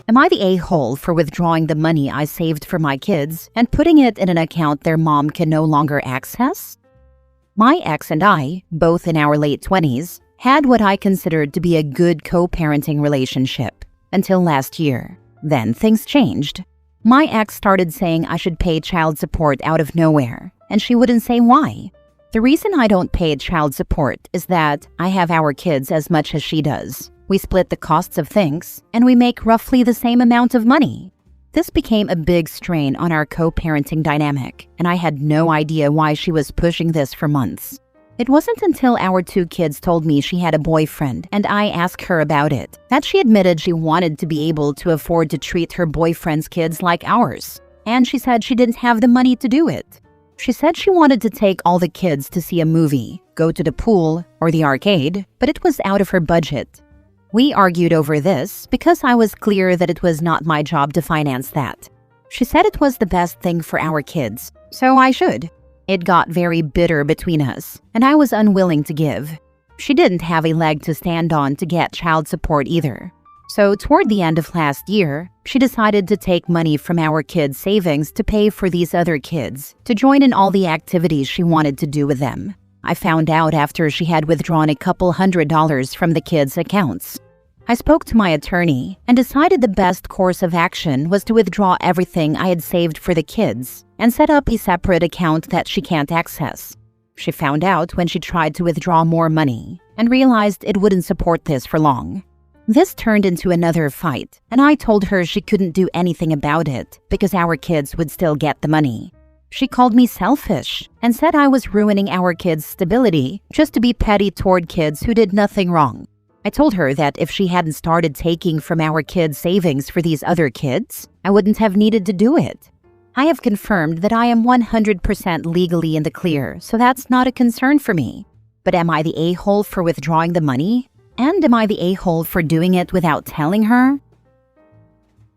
Am I the a-hole for withdrawing the money I saved for my kids and putting it in an account their mom can no longer access? My ex and I, both in our late 20s, had what I considered to be a good co-parenting relationship until last year. Then things changed. My ex started saying I should pay child support out of nowhere, and she wouldn't say why. The reason I don't pay child support is that I have our kids as much as she does. We split the costs of things, and we make roughly the same amount of money. This became a big strain on our co-parenting dynamic, and I had no idea why she was pushing this for months. It wasn't until our 2 kids told me she had a boyfriend and I asked her about it that she admitted she wanted to be able to afford to treat her boyfriend's kids like ours. And she said she didn't have the money to do it. She said she wanted to take all the kids to see a movie, go to the pool, or the arcade, but it was out of her budget. We argued over this because I was clear that it was not my job to finance that. She said it was the best thing for our kids, so I should. It got very bitter between us, and I was unwilling to give. She didn't have a leg to stand on to get child support either. So toward the end of last year, she decided to take money from our kids' savings to pay for these other kids to join in all the activities she wanted to do with them. I found out after she had withdrawn a couple $100 from the kids' accounts. I spoke to my attorney and decided the best course of action was to withdraw everything I had saved for the kids and set up a separate account that she can't access. She found out when she tried to withdraw more money and realized it wouldn't support this for long. This turned into another fight, and I told her she couldn't do anything about it because our kids would still get the money. She called me selfish and said I was ruining our kids' stability just to be petty toward kids who did nothing wrong. I told her that if she hadn't started taking from our kids' savings for these other kids, I wouldn't have needed to do it. I have confirmed that I am 100% legally in the clear, so that's not a concern for me. But am I the a-hole for withdrawing the money? And am I the a-hole for doing it without telling her?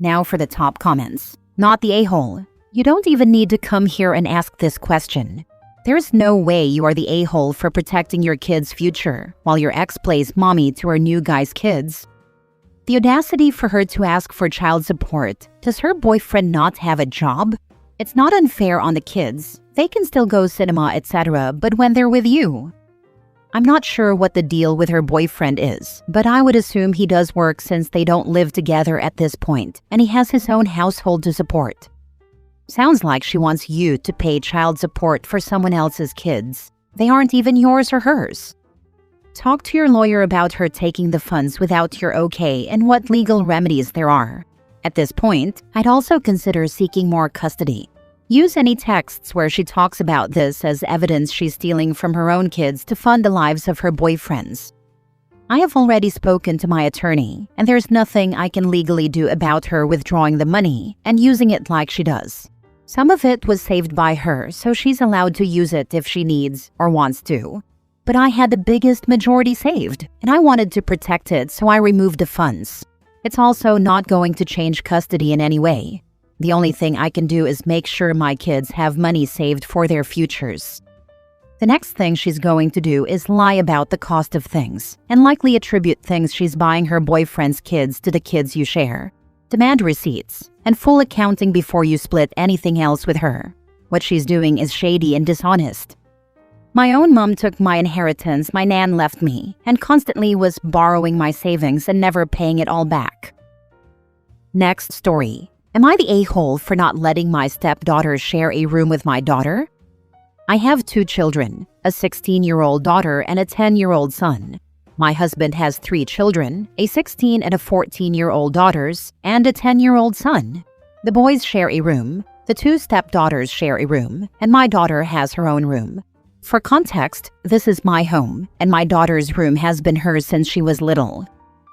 Now for the top comments. Not the a-hole. You don't even need to come here and ask this question. There's no way you are the a-hole for protecting your kid's future while your ex plays mommy to her new guy's kids. The audacity for her to ask for child support. Does her boyfriend not have a job? It's not unfair on the kids. They can still go cinema, etc., but when they're with you. I'm not sure what the deal with her boyfriend is, but I would assume he does work since they don't live together at this point, and he has his own household to support. Sounds like she wants you to pay child support for someone else's kids. They aren't even yours or hers. Talk to your lawyer about her taking the funds without your okay and what legal remedies there are. At this point, I'd also consider seeking more custody. Use any texts where she talks about this as evidence she's stealing from her own kids to fund the lives of her boyfriends. I have already spoken to my attorney, and there's nothing I can legally do about her withdrawing the money and using it like she does. Some of it was saved by her, so she's allowed to use it if she needs or wants to. But I had the biggest majority saved, and I wanted to protect it, so I removed the funds. It's also not going to change custody in any way. The only thing I can do is make sure my kids have money saved for their futures. The next thing she's going to do is lie about the cost of things, and likely attribute things she's buying her boyfriend's kids to the kids you share. Demand receipts, and full accounting before you split anything else with her. What she's doing is shady and dishonest. My own mom took my inheritance my nan left me, and constantly was borrowing my savings and never paying it all back. Next story. Am I the a-hole for not letting my stepdaughter share a room with my daughter? I have 2 children, a 16-year-old daughter and a 10-year-old son. My husband has 3 children, a 16 and a 14-year-old daughters, and a 10-year-old son. The boys share a room, the 2 stepdaughters share a room, and my daughter has her own room. For context, this is my home, and my daughter's room has been hers since she was little.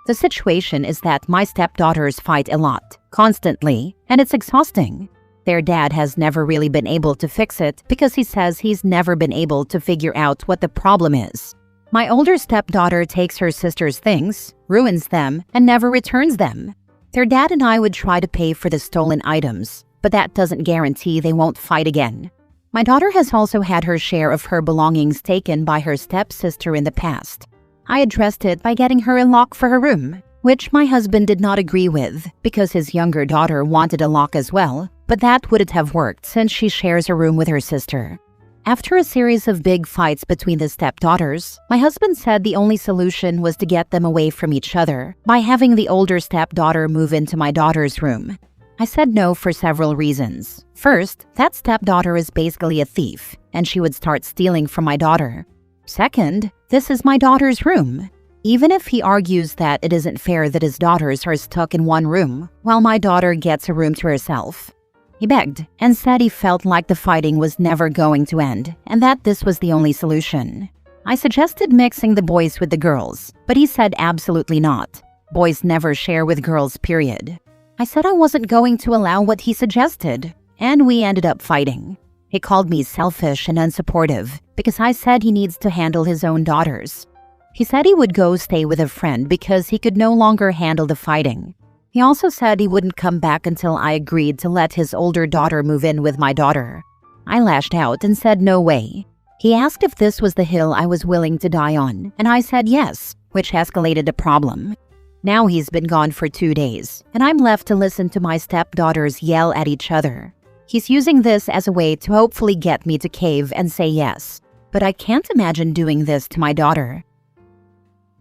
The situation is that my stepdaughters fight a lot, constantly, and it's exhausting. Their dad has never really been able to fix it because he says he's never been able to figure out what the problem is. My older stepdaughter takes her sister's things, ruins them, and never returns them. Their dad and I would try to pay for the stolen items, but that doesn't guarantee they won't fight again. My daughter has also had her share of her belongings taken by her stepsister in the past. I addressed it by getting her a lock for her room. which my husband did not agree with because his younger daughter wanted a lock as well, but that wouldn't have worked since she shares a room with her sister. After a series of big fights between the stepdaughters, my husband said the only solution was to get them away from each other by having the older stepdaughter move into my daughter's room. I said no for several reasons. First, that stepdaughter is basically a thief, and she would start stealing from my daughter. Second, this is my daughter's room. Even if he argues that it isn't fair that his daughters are stuck in one room, while my daughter gets a room to herself. He begged and said he felt like the fighting was never going to end and that this was the only solution. I suggested mixing the boys with the girls, but he said absolutely not. Boys never share with girls, period. I said I wasn't going to allow what he suggested, and we ended up fighting. He called me selfish and unsupportive because I said he needs to handle his own daughters. He said he would go stay with a friend because he could no longer handle the fighting. He also said he wouldn't come back until I agreed to let his older daughter move in with my daughter. I lashed out and said no way. He asked if this was the hill I was willing to die on, and I said yes, which escalated the problem. Now he's been gone for 2 days, and I'm left to listen to my stepdaughters yell at each other. He's using this as a way to hopefully get me to cave and say yes, but I can't imagine doing this to my daughter.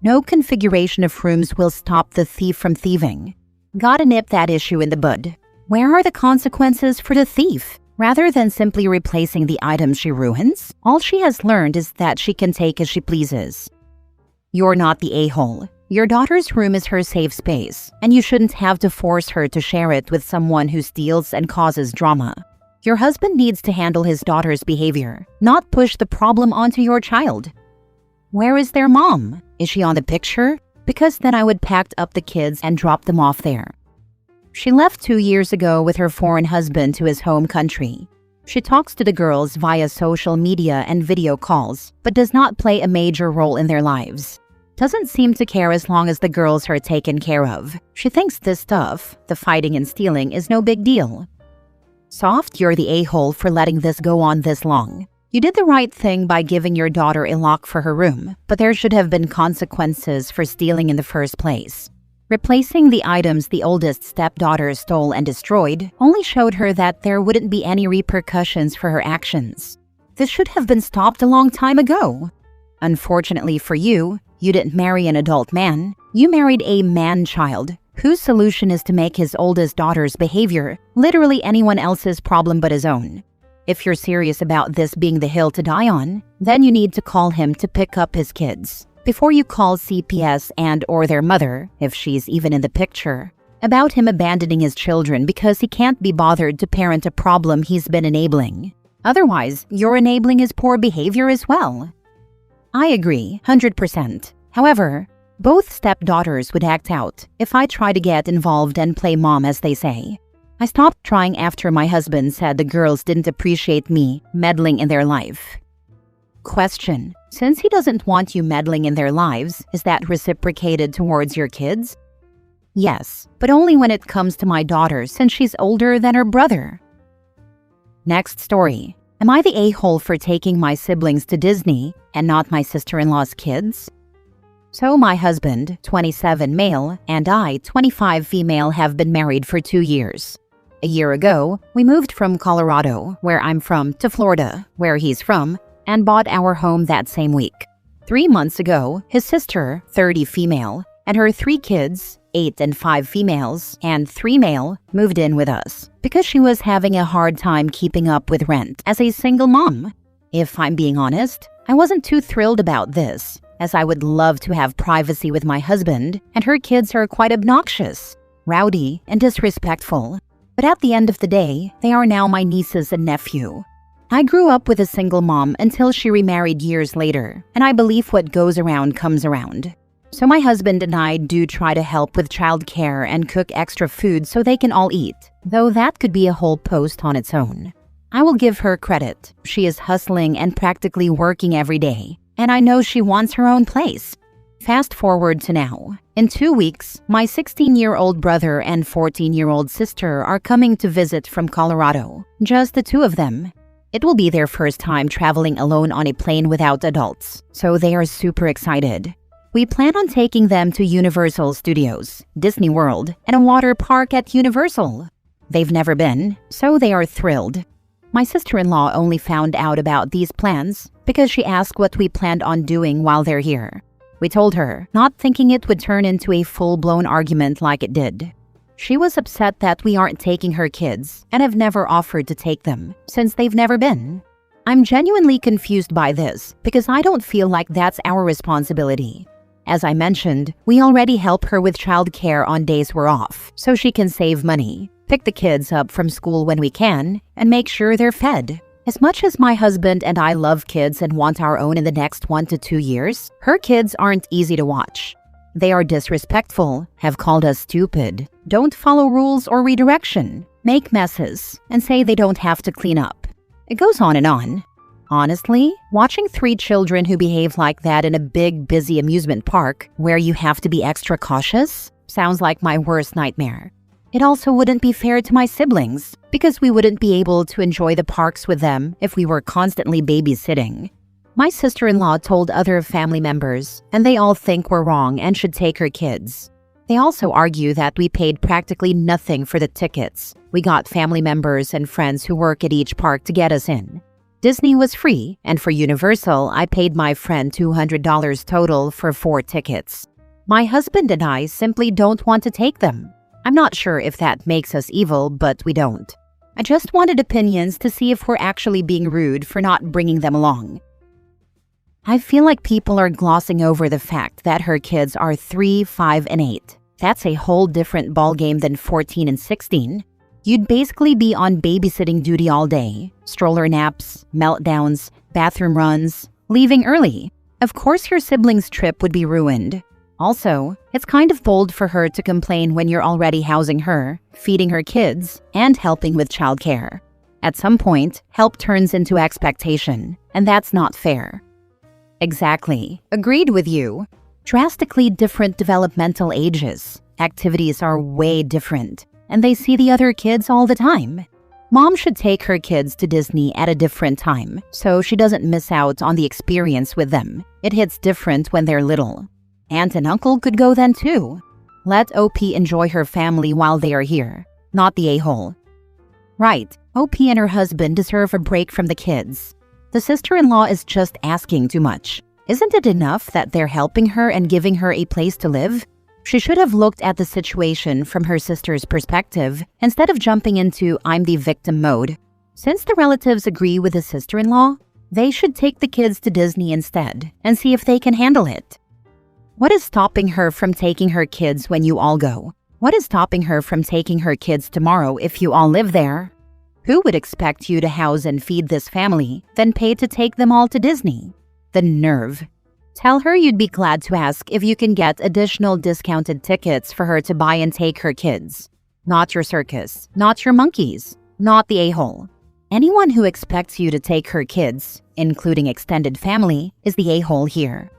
No configuration of rooms will stop the thief from thieving. Gotta nip that issue in the bud. Where are the consequences for the thief? Rather than simply replacing the items she ruins, all she has learned is that she can take as she pleases. You're not the a-hole. Your daughter's room is her safe space, and you shouldn't have to force her to share it with someone who steals and causes drama. Your husband needs to handle his daughter's behavior, not push the problem onto your child. Where is their mom? Is she on the picture? Because then I would pack up the kids and drop them off there. She left 2 years ago with her foreign husband to his home country. She talks to the girls via social media and video calls, but does not play a major role in their lives. Doesn't seem to care as long as the girls are taken care of. She thinks this stuff, the fighting and stealing, is no big deal. Soft, you're the a-hole for letting this go on this long. You did the right thing by giving your daughter a lock for her room, but there should have been consequences for stealing in the first place. Replacing the items the oldest stepdaughter stole and destroyed only showed her that there wouldn't be any repercussions for her actions. This should have been stopped a long time ago. Unfortunately for you, you didn't marry an adult man. You married a man-child, whose solution is to make his oldest daughter's behavior literally anyone else's problem but his own. If you're serious about this being the hill to die on, then you need to call him to pick up his kids before you call CPS and/or their mother, if she's even in the picture, about him abandoning his children because he can't be bothered to parent a problem he's been enabling. Otherwise, you're enabling his poor behavior as well. I agree, 100%. However, both stepdaughters would act out if I try to get involved and play mom, as they say. I stopped trying after my husband said the girls didn't appreciate me meddling in their life. Question: since he doesn't want you meddling in their lives, is that reciprocated towards your kids? Yes, but only when it comes to my daughter since she's older than her brother. Next story. Am I the a-hole for taking my siblings to Disney and not my sister-in-law's kids? So my husband, 27 male, and I, 25 female, have been married for 2 years. A year ago, we moved from Colorado, where I'm from, to Florida, where he's from, and bought our home that same week. 3 months ago, his sister, 30 female, and her 3 kids, 8 and 5 females, and 3 male, moved in with us because she was having a hard time keeping up with rent as a single mom. If I'm being honest, I wasn't too thrilled about this, as I would love to have privacy with my husband, and her kids are quite obnoxious, rowdy, and disrespectful. But at the end of the day, they are now my nieces and nephew. I grew up with a single mom until she remarried years later, and I believe what goes around comes around. So my husband and I do try to help with childcare and cook extra food so they can all eat, though that could be a whole post on its own. I will give her credit. She is hustling and practically working every day, and I know she wants her own place. Fast forward to now. In 2 weeks, my 16-year-old brother and 14-year-old sister are coming to visit from Colorado, just the 2 of them. It will be their first time traveling alone on a plane without adults, so they are super excited. We plan on taking them to Universal Studios, Disney World, and a water park at Universal. They've never been, so they are thrilled. My sister-in-law only found out about these plans because she asked what we planned on doing while they're here. We told her, not thinking it would turn into a full-blown argument like it did. She was upset that we aren't taking her kids and have never offered to take them since they've never been. I'm genuinely confused by this because I don't feel like that's our responsibility. As I mentioned, we already help her with childcare on days we're off, so she can save money, pick the kids up from school when we can, and make sure they're fed. As much as my husband and I love kids and want our own in the next 1 to 2 years, her kids aren't easy to watch. They are disrespectful, have called us stupid, don't follow rules or redirection, make messes, and say they don't have to clean up. It goes on and on. Honestly, watching 3 children who behave like that in a big, busy amusement park where you have to be extra cautious sounds like my worst nightmare. It also wouldn't be fair to my siblings because we wouldn't be able to enjoy the parks with them if we were constantly babysitting. My sister-in-law told other family members, and they all think we're wrong and should take her kids. They also argue that we paid practically nothing for the tickets. We got family members and friends who work at each park to get us in. Disney was free, and for Universal, I paid my friend $200 total for 4 tickets. My husband and I simply don't want to take them. I'm not sure if that makes us evil, but we don't. I just wanted opinions to see if we're actually being rude for not bringing them along. I feel like people are glossing over the fact that her kids are 3, 5, and 8. That's a whole different ballgame than 14 and 16. You'd basically be on babysitting duty all day. Stroller naps, meltdowns, bathroom runs, leaving early. Of course your siblings' trip would be ruined. Also, it's kind of bold for her to complain when you're already housing her, feeding her kids, and helping with childcare. At some point, help turns into expectation, and that's not fair. Exactly. Agreed with you. Drastically different developmental ages. Activities are way different, and they see the other kids all the time. Mom should take her kids to Disney at a different time, so she doesn't miss out on the experience with them. It hits different when they're little. Aunt and uncle could go then too. Let OP enjoy her family while they are here, not the a-hole. Right, OP and her husband deserve a break from the kids. The sister-in-law is just asking too much. Isn't it enough that they're helping her and giving her a place to live? She should have looked at the situation from her sister's perspective instead of jumping into I'm the victim mode. Since the relatives agree with the sister-in-law, they should take the kids to Disney instead and see if they can handle it. What is stopping her from taking her kids when you all go? What is stopping her from taking her kids tomorrow if you all live there? Who would expect you to house and feed this family, then pay to take them all to Disney? The nerve. Tell her you'd be glad to ask if you can get additional discounted tickets for her to buy and take her kids. Not your circus, not your monkeys, not the a-hole. Anyone who expects you to take her kids, including extended family, is the a-hole here.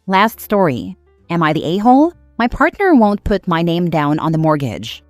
Last story. Am I the a-hole? My partner won't put my name down on the mortgage.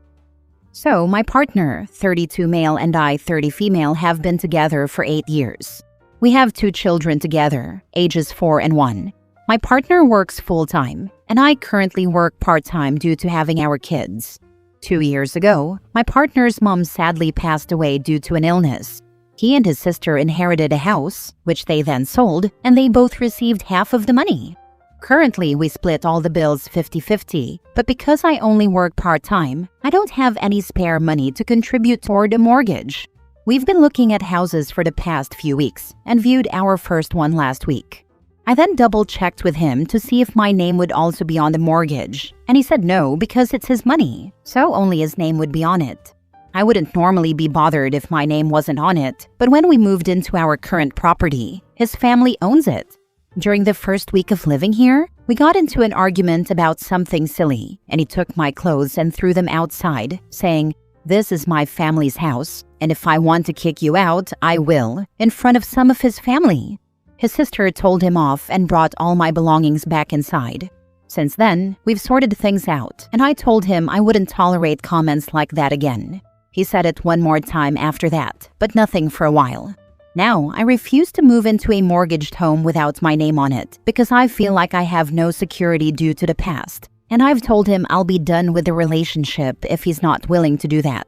So, my partner, 32 male, and I, 30 female, have been together for 8 years. We have 2 children together, ages 4 and 1. My partner works full-time, and I currently work part-time due to having our kids. 2 years ago, my partner's mom sadly passed away due to an illness. He and his sister inherited a house, which they then sold, and they both received half of the money. Currently, we split all the bills 50-50, but because I only work part-time, I don't have any spare money to contribute toward a mortgage. We've been looking at houses for the past few weeks and viewed our first one last week. I then double-checked with him to see if my name would also be on the mortgage, and he said no because it's his money, so only his name would be on it. I wouldn't normally be bothered if my name wasn't on it, but when we moved into our current property, his family owns it. During the first week of living here, we got into an argument about something silly, and he took my clothes and threw them outside, saying, "This is my family's house, and if I want to kick you out, I will," in front of some of his family. His sister told him off and brought all my belongings back inside. Since then, we've sorted things out, and I told him I wouldn't tolerate comments like that again. He said it one more time after that, but nothing for a while. Now, I refuse to move into a mortgaged home without my name on it because I feel like I have no security due to the past, and I've told him I'll be done with the relationship if he's not willing to do that.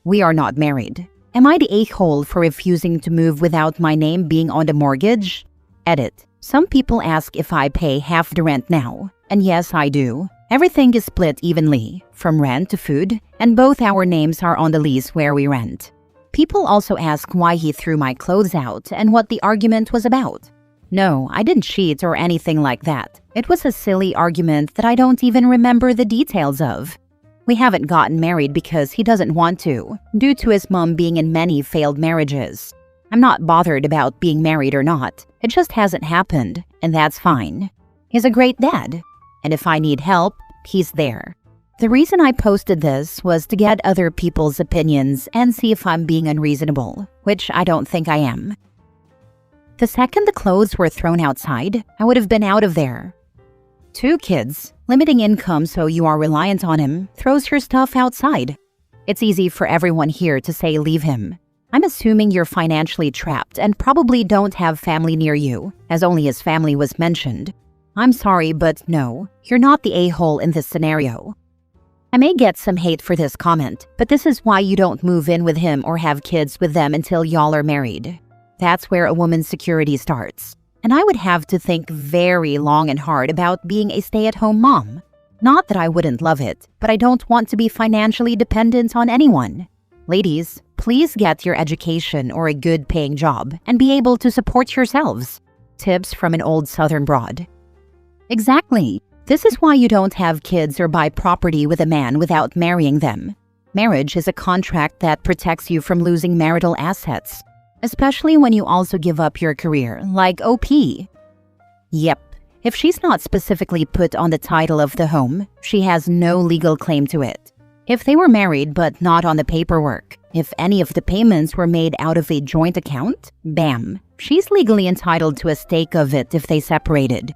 We are not married. Am I the a-hole for refusing to move without my name being on the mortgage? Edit. Some people ask if I pay half the rent now, and yes, I do. Everything is split evenly, from rent to food, and both our names are on the lease where we rent. People also ask why he threw my clothes out and what the argument was about. No, I didn't cheat or anything like that. It was a silly argument that I don't even remember the details of. We haven't gotten married because he doesn't want to, due to his mom being in many failed marriages. I'm not bothered about being married or not. It just hasn't happened, and that's fine. He's a great dad, and if I need help, he's there. The reason I posted this was to get other people's opinions and see if I'm being unreasonable, which I don't think I am. The second the clothes were thrown outside, I would have been out of there. 2 kids, limiting income so you are reliant on him, throws your stuff outside. It's easy for everyone here to say leave him. I'm assuming you're financially trapped and probably don't have family near you, as only his family was mentioned. I'm sorry, but no, you're not the a-hole in this scenario. I may get some hate for this comment, but this is why you don't move in with him or have kids with them until y'all are married. That's where a woman's security starts. And I would have to think very long and hard about being a stay-at-home mom. Not that I wouldn't love it, but I don't want to be financially dependent on anyone. Ladies, please get your education or a good-paying job and be able to support yourselves. Tips from an old Southern broad. Exactly. This is why you don't have kids or buy property with a man without marrying them. Marriage is a contract that protects you from losing marital assets, especially when you also give up your career, like OP. Yep, if she's not specifically put on the title of the home, she has no legal claim to it. If they were married but not on the paperwork, if any of the payments were made out of a joint account, bam, she's legally entitled to a stake of it if they separated.